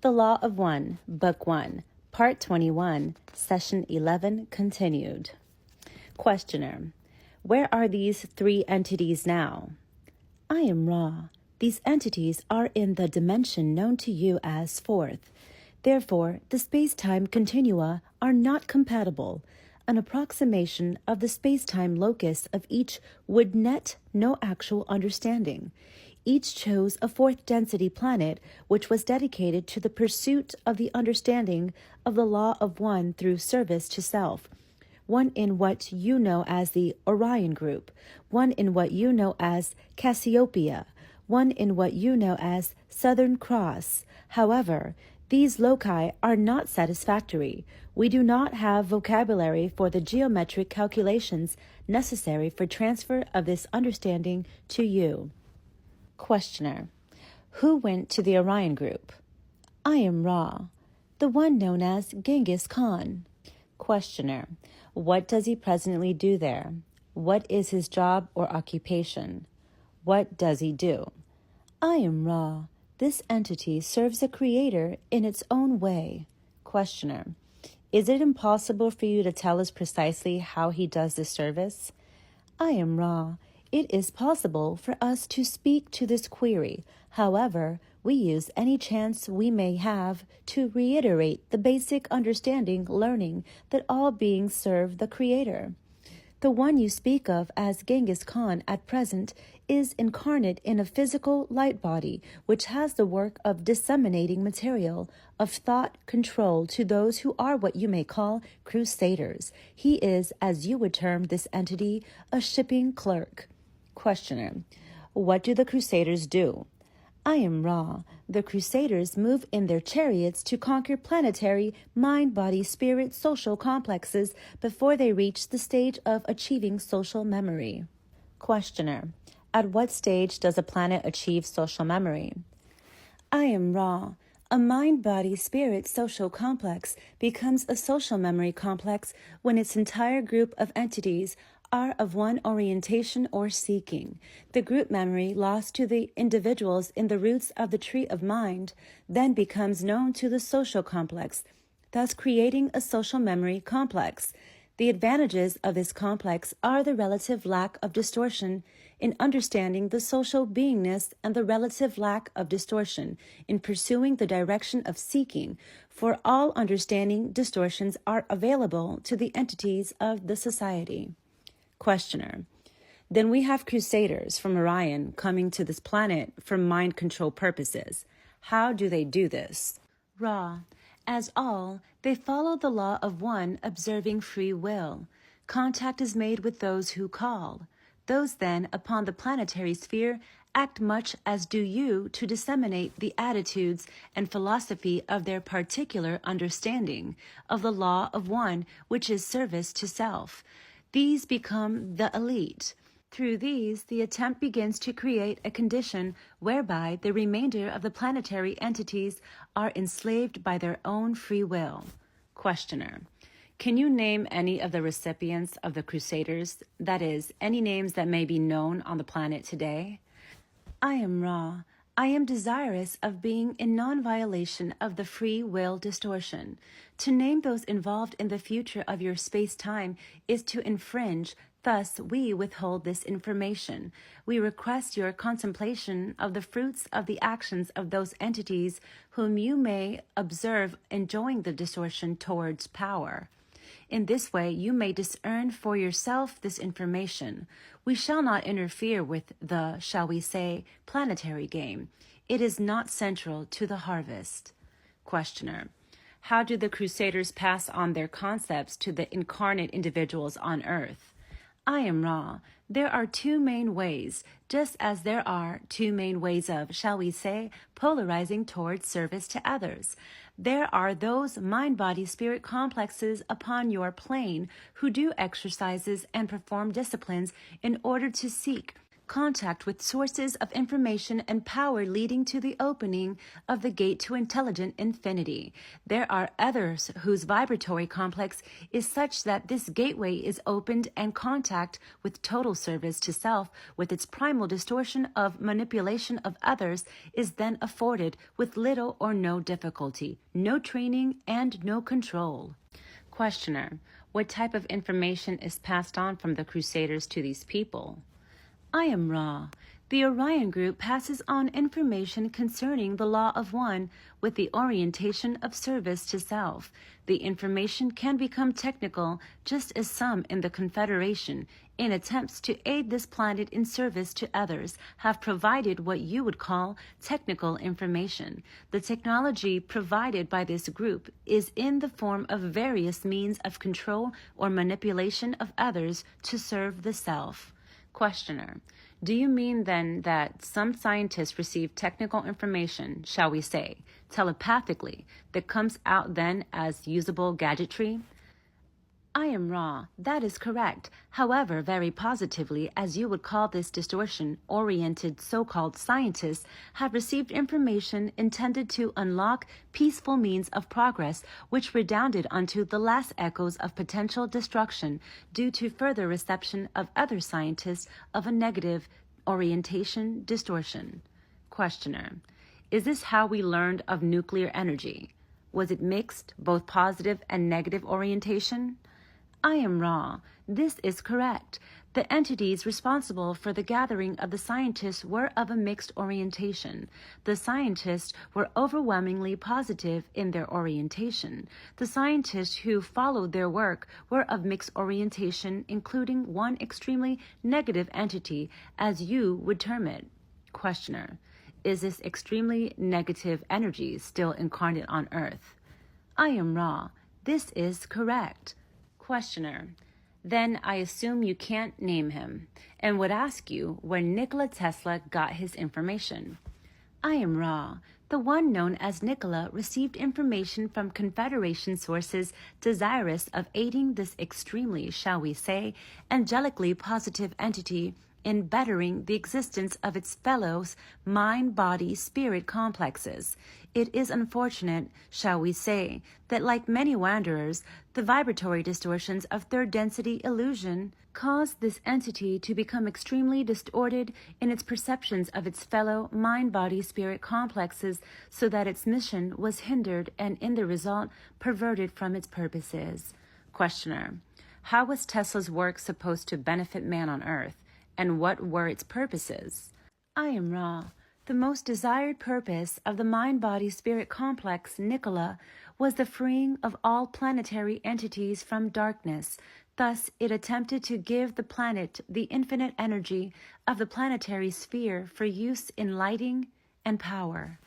The Law of One, Book 1, Part 21, Session 11, continued. Questioner: where are these three entities now? I am Ra. These entities are in the dimension known to you as fourth. Therefore, the space-time continua are not compatible. An approximation of the space-time locus of each would net no actual understanding. Each chose a fourth density planet which was dedicated to the pursuit of the understanding of the law of one through service to self. One in what you know as the Orion Group, one in what you know as Cassiopeia, one in what you know as Southern Cross. However, these loci are not satisfactory. We do not have vocabulary for the geometric calculations necessary for transfer of this understanding to you. Questioner: who went to the Orion Group? I am Ra, the one known as Genghis Khan. Questioner: what does he presently do there? What is his job or occupation? What does he do? I am Ra. This entity serves a creator in its own way. Questioner: is it impossible for you to tell us precisely how he does this service? I am Ra. It is possible for us to speak to this query. However, we use any chance we may have to reiterate the basic understanding learning that all beings serve the Creator. The one you speak of as Genghis Khan at present is incarnate in a physical light body which has the work of disseminating material of thought control to those who are what you may call crusaders. He is, as you would term this entity, a shipping clerk. Questioner: what do the crusaders do? I am Ra. The crusaders move in their chariots to conquer planetary mind, body, spirit, social complexes before they reach the stage of achieving social memory. Questioner: at what stage does a planet achieve social memory? I am Ra. A mind, body, spirit social complex becomes a social memory complex when its entire group of entities are of one orientation or seeking. The group memory lost to the individuals in the roots of the tree of mind then becomes known to the social complex, thus creating a social memory complex. The advantages of this complex are the relative lack of distortion in understanding the social beingness and the relative lack of distortion in pursuing the direction of seeking, for all understanding distortions are available to the entities of the society. Questioner: then we have crusaders from Orion coming to this planet for mind control purposes. How do they do this? Ra: as all, they follow the law of one, observing free will. Contact is made with those who call. Those then, upon the planetary sphere, act much as do you to disseminate the attitudes and philosophy of their particular understanding of the law of one, which is service to self. These become the elite. Through these, the attempt begins to create a condition whereby the remainder of the planetary entities are enslaved by their own free will. Questioner: can you name any of the recipients of the Crusaders, that is, any names that may be known on the planet today? I am Ra. I am desirous of being in non-violation of the free will distortion. To name those involved in the future of your space-time is to infringe. Thus, we withhold this information. We request your contemplation of the fruits of the actions of those entities whom you may observe enjoying the distortion towards power. In this way, you may discern for yourself this information. We shall not interfere with the, shall we say, planetary game. It is not central to the harvest. Questioner: how do the crusaders pass on their concepts to the incarnate individuals on Earth? I am Ra. There are two main ways, just as there are two main ways of, shall we say, polarizing towards service to others. There are those mind-body-spirit complexes upon your plane who do exercises and perform disciplines in order to seek contact with sources of information and power leading to the opening of the gate to intelligent infinity. There are others whose vibratory complex is such that this gateway is opened and contact with total service to self with its primal distortion of manipulation of others is then afforded with little or no difficulty, no training, and no control. Questioner: what type of information is passed on from the Crusaders to these people? I am Ra. The Orion Group passes on information concerning the Law of One with the orientation of service to self. The information can become technical, just as some in the Confederation, in attempts to aid this planet in service to others, have provided what you would call technical information. The technology provided by this group is in the form of various means of control or manipulation of others to serve the self. Questioner: do you mean then that some scientists receive technical information, shall we say, telepathically, that comes out then as usable gadgetry? I am Ra. That is correct. However, very positively, as you would call this distortion-oriented so-called scientists have received information intended to unlock peaceful means of progress, which redounded unto the last echoes of potential destruction due to further reception of other scientists of a negative orientation distortion. Questioner: is this how we learned of nuclear energy? Was it mixed, both positive and negative orientation? I am Ra. This is correct. The entities responsible for the gathering of the scientists were of a mixed orientation. The scientists were overwhelmingly positive in their orientation. The scientists who followed their work were of mixed orientation, including one extremely negative entity, as you would term it. Questioner: is this extremely negative energy still incarnate on Earth? I am Ra. This is correct. Questioner: then I assume you can't name him, and would ask you where Nikola Tesla got his information. I am Ra. The one known as Nikola received information from Confederation sources desirous of aiding this extremely, shall we say, angelically positive entity in bettering the existence of its fellows' mind-body-spirit complexes. It is unfortunate, shall we say, that like many wanderers, the vibratory distortions of third density illusion cause this entity to become extremely distorted in its perceptions of its fellow mind-body-spirit complexes, so that its mission was hindered and in the result perverted from its purposes. Questioner: how was Tesla's work supposed to benefit man on Earth? And what were its purposes? I am Ra. The most desired purpose of the mind-body-spirit complex, Nikola, was the freeing of all planetary entities from darkness. Thus, it attempted to give the planet the infinite energy of the planetary sphere for use in lighting and power.